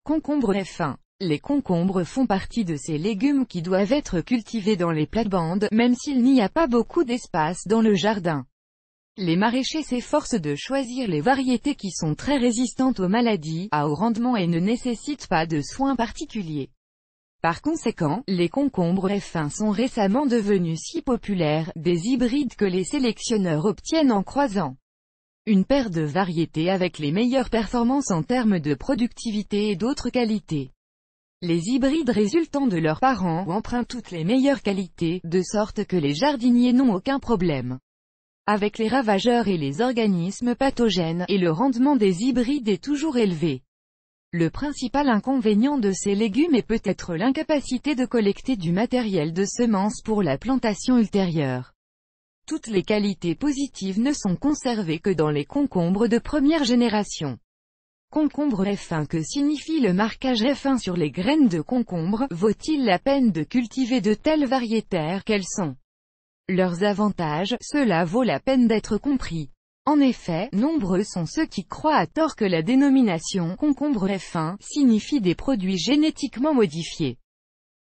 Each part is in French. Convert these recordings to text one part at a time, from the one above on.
Concombre F1. Les concombres font partie de ces légumes qui doivent être cultivés dans les plates-bandes, même s'il n'y a pas beaucoup d'espace dans le jardin. Les maraîchers s'efforcent de choisir les variétés qui sont très résistantes aux maladies, à haut rendement et ne nécessitent pas de soins particuliers. Par conséquent, les concombres F1 sont récemment devenus si populaires, des hybrides que les sélectionneurs obtiennent en croisant une paire de variétés avec les meilleures performances en termes de productivité et d'autres qualités. Les hybrides résultant de leurs parents empruntent toutes les meilleures qualités, de sorte que les jardiniers n'ont aucun problème avec les ravageurs et les organismes pathogènes, et le rendement des hybrides est toujours élevé. Le principal inconvénient de ces légumes est peut-être l'incapacité de collecter du matériel de semences pour la plantation ultérieure. Toutes les qualités positives ne sont conservées que dans les concombres de première génération. Concombre F1. Que signifie le marquage F1 sur les graines de concombre? Vaut-il la peine de cultiver de telles variétés? Quels sont leurs avantages? Cela vaut la peine d'être compris. En effet, nombreux sont ceux qui croient à tort que la dénomination concombre F1 signifie des produits génétiquement modifiés.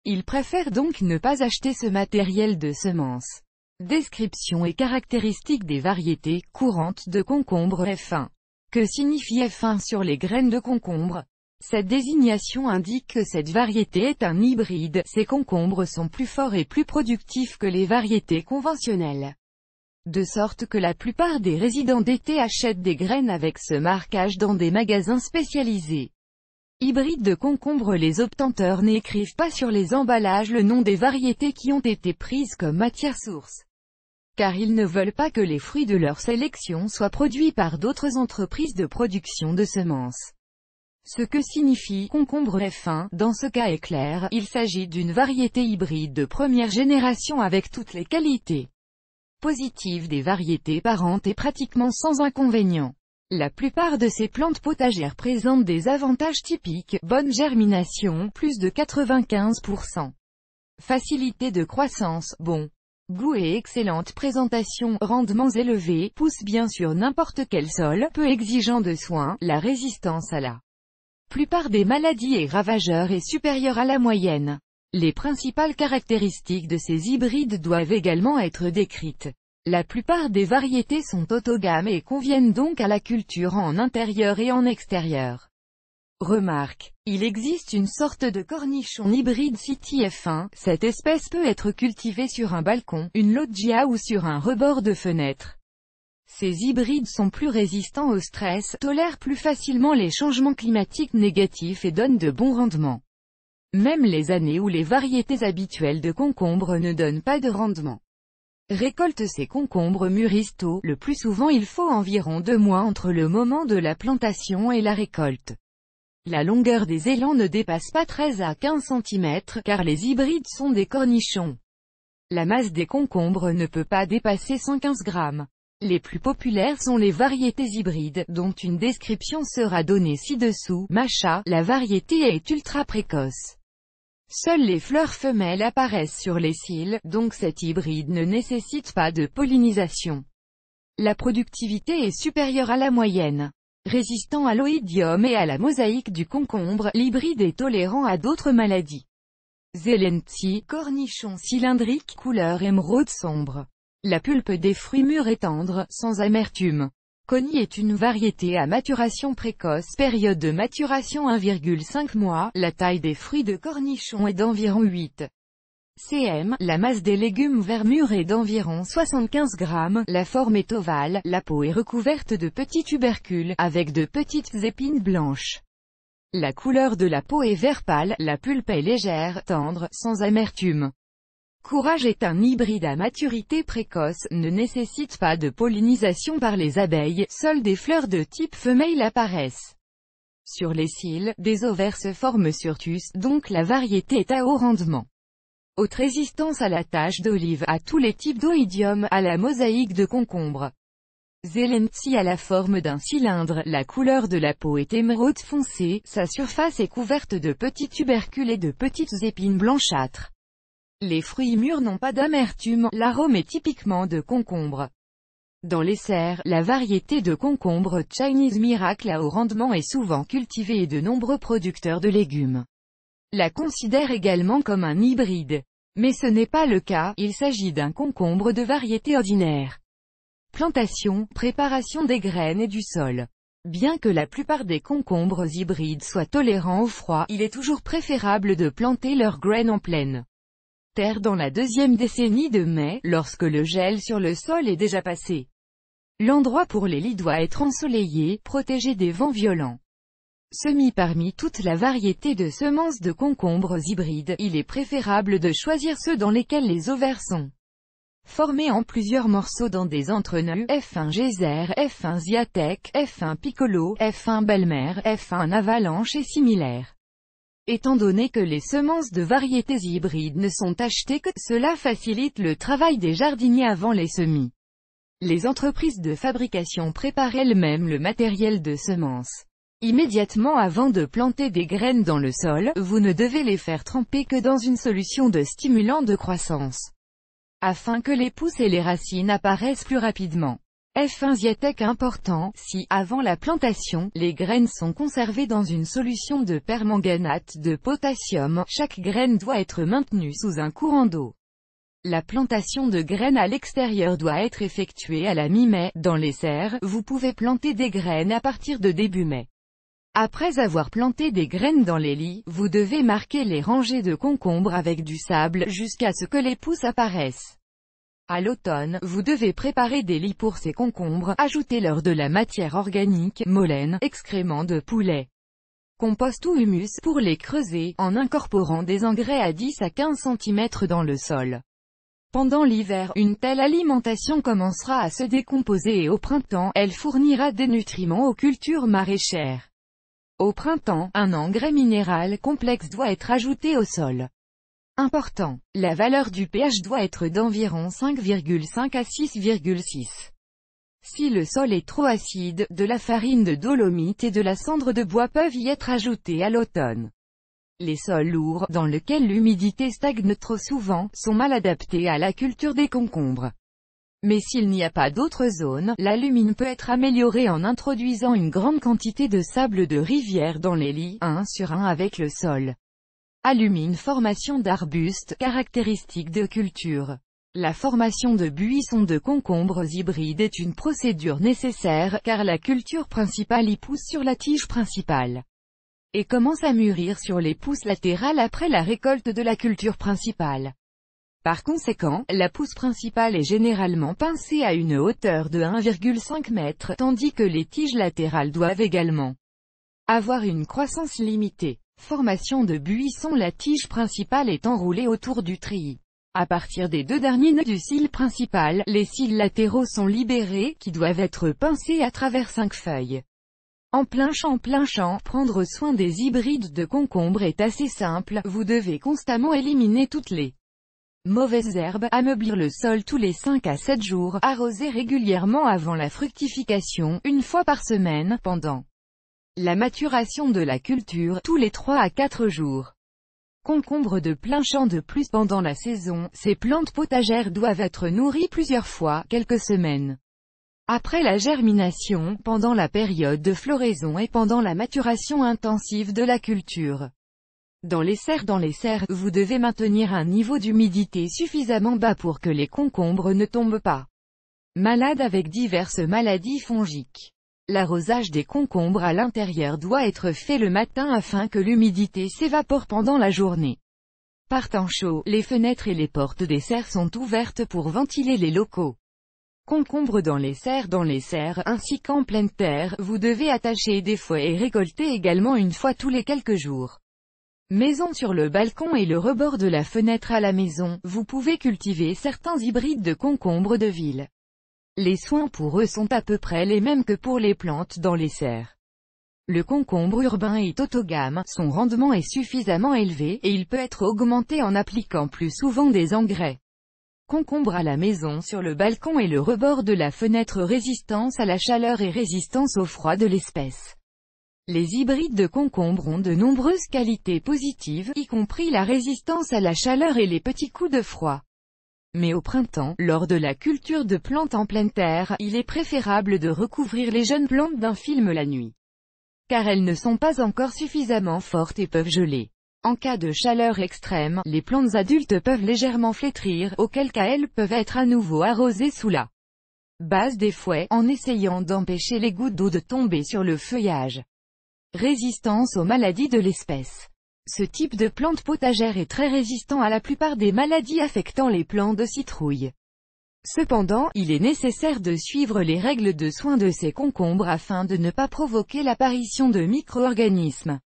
Ils préfèrent donc ne pas acheter ce matériel de semences. Description et caractéristiques des variétés courantes de concombre F1. Que signifie F1 sur les graines de concombre? Cette désignation indique que cette variété est un hybride. Ces concombres sont plus forts et plus productifs que les variétés conventionnelles. De sorte que la plupart des résidents d'été achètent des graines avec ce marquage dans des magasins spécialisés. Hybrides de concombre. Les obtenteurs n'écrivent pas sur les emballages le nom des variétés qui ont été prises comme matière source, car ils ne veulent pas que les fruits de leur sélection soient produits par d'autres entreprises de production de semences. Ce que signifie concombre F1, dans ce cas est clair, il s'agit d'une variété hybride de première génération avec toutes les qualités positives des variétés parentes et pratiquement sans inconvénients. La plupart de ces plantes potagères présentent des avantages typiques: bonne germination, plus de 95%. Facilité de croissance, bon goût et excellente présentation, rendements élevés, pousse bien sur n'importe quel sol, peu exigeant de soins, la résistance à la plupart des maladies et ravageurs est supérieure à la moyenne. Les principales caractéristiques de ces hybrides doivent également être décrites. La plupart des variétés sont autogames et conviennent donc à la culture en intérieur et en extérieur. Remarque: il existe une sorte de cornichon hybride City F1, cette espèce peut être cultivée sur un balcon, une loggia ou sur un rebord de fenêtre. Ces hybrides sont plus résistants au stress, tolèrent plus facilement les changements climatiques négatifs et donnent de bons rendements. Même les années où les variétés habituelles de concombre ne donnent pas de rendement. Récolte: ces concombres mûrissent tôt, le plus souvent il faut environ 2 mois entre le moment de la plantation et la récolte. La longueur des élans ne dépasse pas 13 à 15 cm, car les hybrides sont des cornichons. La masse des concombres ne peut pas dépasser 115 grammes. Les plus populaires sont les variétés hybrides, dont une description sera donnée ci-dessous. Macha, la variété est ultra précoce. Seules les fleurs femelles apparaissent sur les cils, donc cet hybride ne nécessite pas de pollinisation. La productivité est supérieure à la moyenne. Résistant à l'oïdium et à la mosaïque du concombre, l'hybride est tolérant à d'autres maladies. Zelenti, cornichon cylindrique, couleur émeraude sombre. La pulpe des fruits mûrs est tendre, sans amertume. Coni est une variété à maturation précoce, période de maturation 1,5 mois, la taille des fruits de cornichon est d'environ 8 cm, la masse des légumes verts mûrs est d'environ 75 grammes, la forme est ovale, la peau est recouverte de petits tubercules, avec de petites épines blanches. La couleur de la peau est vert pâle, la pulpe est légère, tendre, sans amertume. Courage est un hybride à maturité précoce, ne nécessite pas de pollinisation par les abeilles, seules des fleurs de type femelle apparaissent. Sur les cils, des ovaires se forment sur tus, donc la variété est à haut rendement. Haute résistance à la tache d'olive, à tous les types d'oïdium, à la mosaïque de concombre. Zelenti a la forme d'un cylindre, la couleur de la peau est émeraude foncé, sa surface est couverte de petits tubercules et de petites épines blanchâtres. Les fruits mûrs n'ont pas d'amertume, l'arôme est typiquement de concombre. Dans les serres, la variété de concombre Chinese Miracle à haut rendement est souvent cultivée et de nombreux producteurs de légumes la considèrent également comme un hybride. Mais ce n'est pas le cas, il s'agit d'un concombre de variété ordinaire. Plantation, préparation des graines et du sol. Bien que la plupart des concombres hybrides soient tolérants au froid, il est toujours préférable de planter leurs graines en pleine terre dans la deuxième décennie de mai, lorsque le gel sur le sol est déjà passé. L'endroit pour les lits doit être ensoleillé, protégé des vents violents. Parmi toute la variété de semences de concombres hybrides, il est préférable de choisir ceux dans lesquels les ovaires sont formés en plusieurs morceaux dans des entrenœuds, F1 Geyser, F1 Ziatek, F1 Piccolo, F1 Belle-Mère, F1 Avalanche et similaires. Étant donné que les semences de variétés hybrides ne sont achetées que, cela facilite le travail des jardiniers avant les semis. Les entreprises de fabrication préparent elles-mêmes le matériel de semences. Immédiatement avant de planter des graines dans le sol, vous ne devez les faire tremper que dans une solution de stimulant de croissance, afin que les pousses et les racines apparaissent plus rapidement. F1 Ziatek important, si, avant la plantation, les graines sont conservées dans une solution de permanganate de potassium, chaque graine doit être maintenue sous un courant d'eau. La plantation de graines à l'extérieur doit être effectuée à la mi-mai. Dans les serres, vous pouvez planter des graines à partir de début mai. Après avoir planté des graines dans les lits, vous devez marquer les rangées de concombres avec du sable jusqu'à ce que les pousses apparaissent. À l'automne, vous devez préparer des lits pour ces concombres, ajoutez-leur de la matière organique, mollène, excréments de poulet, compost ou humus, pour les creuser, en incorporant des engrais à 10 à 15 cm dans le sol. Pendant l'hiver, une telle alimentation commencera à se décomposer et au printemps, elle fournira des nutriments aux cultures maraîchères. Au printemps, un engrais minéral complexe doit être ajouté au sol. Important. La valeur du pH doit être d'environ 5,5 à 6,6. Si le sol est trop acide, de la farine de dolomite et de la cendre de bois peuvent y être ajoutées à l'automne. Les sols lourds, dans lesquels l'humidité stagne trop souvent, sont mal adaptés à la culture des concombres. Mais s'il n'y a pas d'autres zones, la lumine peut être améliorée en introduisant une grande quantité de sable de rivière dans les lits, 1 sur 1 avec le sol. Alumine formation d'arbustes, caractéristique de culture. La formation de buissons de concombres hybrides est une procédure nécessaire, car la culture principale y pousse sur la tige principale et commence à mûrir sur les pousses latérales après la récolte de la culture principale. Par conséquent, la pousse principale est généralement pincée à une hauteur de 1,5 m, tandis que les tiges latérales doivent également avoir une croissance limitée. Formation de buisson. La tige principale est enroulée autour du treillis. À partir des deux derniers nœuds du cil principal, les cils latéraux sont libérés, qui doivent être pincés à travers 5 feuilles. En plein champ, prendre soin des hybrides de concombres est assez simple, vous devez constamment éliminer toutes les mauvaises herbes, ameublir le sol tous les 5 à 7 jours, arroser régulièrement avant la fructification, une fois par semaine, pendant la maturation de la culture, tous les 3 à 4 jours. Concombres de plein champ. De plus, pendant la saison, ces plantes potagères doivent être nourries plusieurs fois, quelques semaines après la germination, pendant la période de floraison et pendant la maturation intensive de la culture. Dans les serres, vous devez maintenir un niveau d'humidité suffisamment bas pour que les concombres ne tombent pas malades avec diverses maladies fongiques. L'arrosage des concombres à l'intérieur doit être fait le matin afin que l'humidité s'évapore pendant la journée. Par temps chaud, les fenêtres et les portes des serres sont ouvertes pour ventiler les locaux. Concombres dans les serres, ainsi qu'en pleine terre, vous devez attacher des fouets et récolter également une fois tous les quelques jours. Maison. Sur le balcon et le rebord de la fenêtre à la maison, vous pouvez cultiver certains hybrides de concombres de ville. Les soins pour eux sont à peu près les mêmes que pour les plantes dans les serres. Le concombre urbain est autogame, son rendement est suffisamment élevé, et il peut être augmenté en appliquant plus souvent des engrais. Concombre à la maison. Sur le balcon et le rebord de la fenêtre, résistance à la chaleur et résistance au froid de l'espèce. Les hybrides de concombre ont de nombreuses qualités positives, y compris la résistance à la chaleur et les petits coups de froid. Mais au printemps, lors de la culture de plantes en pleine terre, il est préférable de recouvrir les jeunes plantes d'un film la nuit, car elles ne sont pas encore suffisamment fortes et peuvent geler. En cas de chaleur extrême, les plantes adultes peuvent légèrement flétrir, auquel cas elles peuvent être à nouveau arrosées sous la base des fouets, en essayant d'empêcher les gouttes d'eau de tomber sur le feuillage. Résistance aux maladies de l'espèce. Ce type de plante potagère est très résistant à la plupart des maladies affectant les plants de citrouille. Cependant, il est nécessaire de suivre les règles de soins de ces concombres afin de ne pas provoquer l'apparition de micro-organismes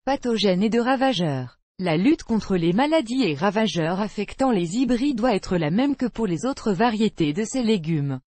pathogènes et de ravageurs. La lutte contre les maladies et ravageurs affectant les hybrides doit être la même que pour les autres variétés de ces légumes.